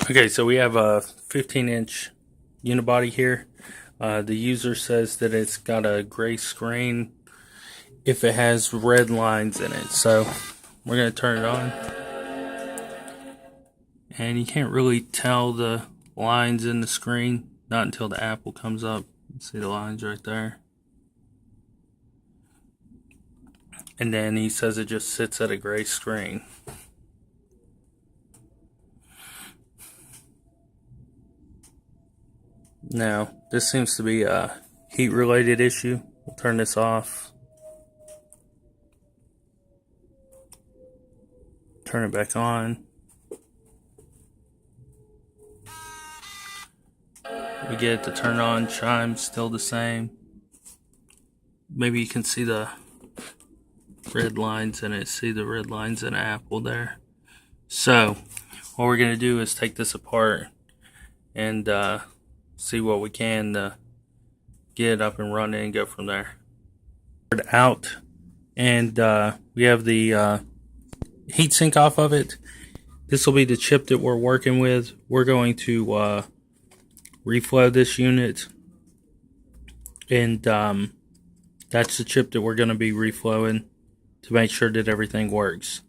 Okay, so we have a 15-inch UniBody here. The user says that it's got a gray screen if it has red lines in it. So we're going to turn it on. And you can't really tell the lines in the screen, not until the Apple comes up. See the lines right there. And then he says it just sits at a gray screen. Now, this seems to be a heat-related issue. We'll turn this off. Turn it back on. We get it to turn on. Chime's still the same. Maybe you can see the red lines in it. See the red lines in Apple there. So, what we're going to do is take this apart and see what we can get it up and running and go from there. Out, and we have the heatsink off of it. This will be the chip that we're working with. We're going to reflow this unit, and that's the chip that we're going to be reflowing to make sure that everything works.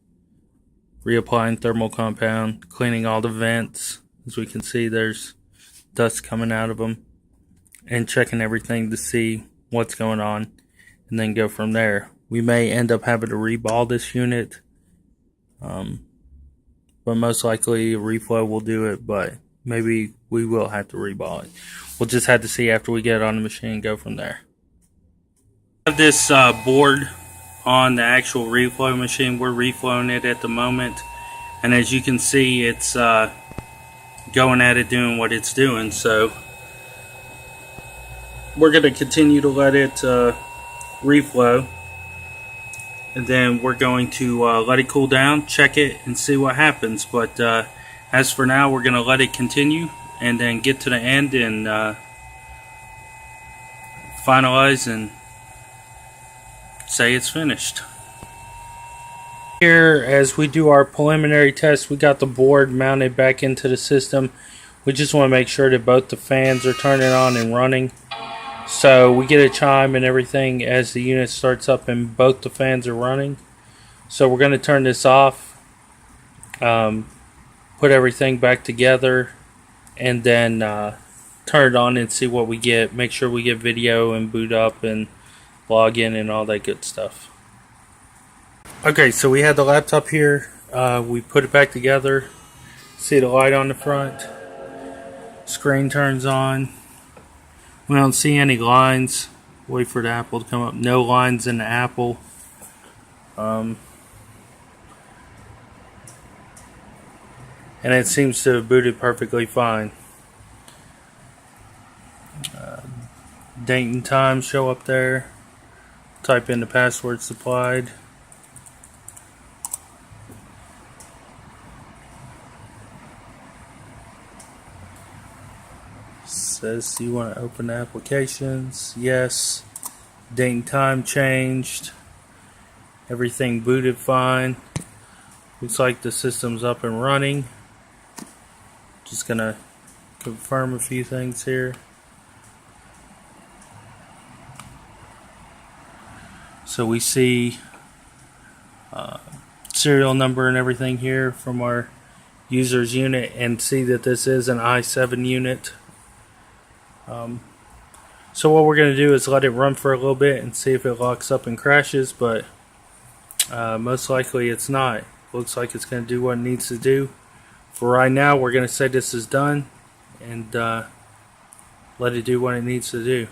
Reapplying thermal compound, cleaning all the vents. As we can see, there's dust coming out of them, and checking everything to see what's going on, and then go from there. We may end up having to reball this unit, but most likely Reflow will do it, but maybe we will have to reball it. We'll just have to see after we get it on the machine and go from there. I have this board on the actual reflow machine. We're reflowing it at the moment, and as you can see, it's going at it, doing what it's doing. So we're going to continue to let it reflow, and then we're going to let it cool down, check it, and see what happens. But as for now, we're going to let it continue and then get to the end and finalize and say it's finished. Here, as we do our preliminary test, we got the board mounted back into the system. We just want to make sure that both the fans are turning on and running. So we get a chime and everything as the unit starts up and both the fans are running. So we're going to turn this off, put everything back together, and then turn it on and see what we get. Make sure we get video and boot up and log in and all that good stuff. Okay, so we had the laptop here. We put it back together. See the light on the front. Screen turns on. We don't see any lines. Wait for the Apple to come up. No lines in the Apple. And it seems to have booted perfectly fine. Date and time show up there. Type in the password supplied. Says you want to open the applications. Yes. Date and time changed. Everything booted fine. Looks like the system's up and running. Just gonna confirm a few things here. So we see serial number and everything here from our user's unit, and see that this is an i7 unit. So what we're going to do is let it run for a little bit and see if it locks up and crashes, but most likely it's not. Looks like it's going to do what it needs to do. For right now, we're going to say this is done and let it do what it needs to do.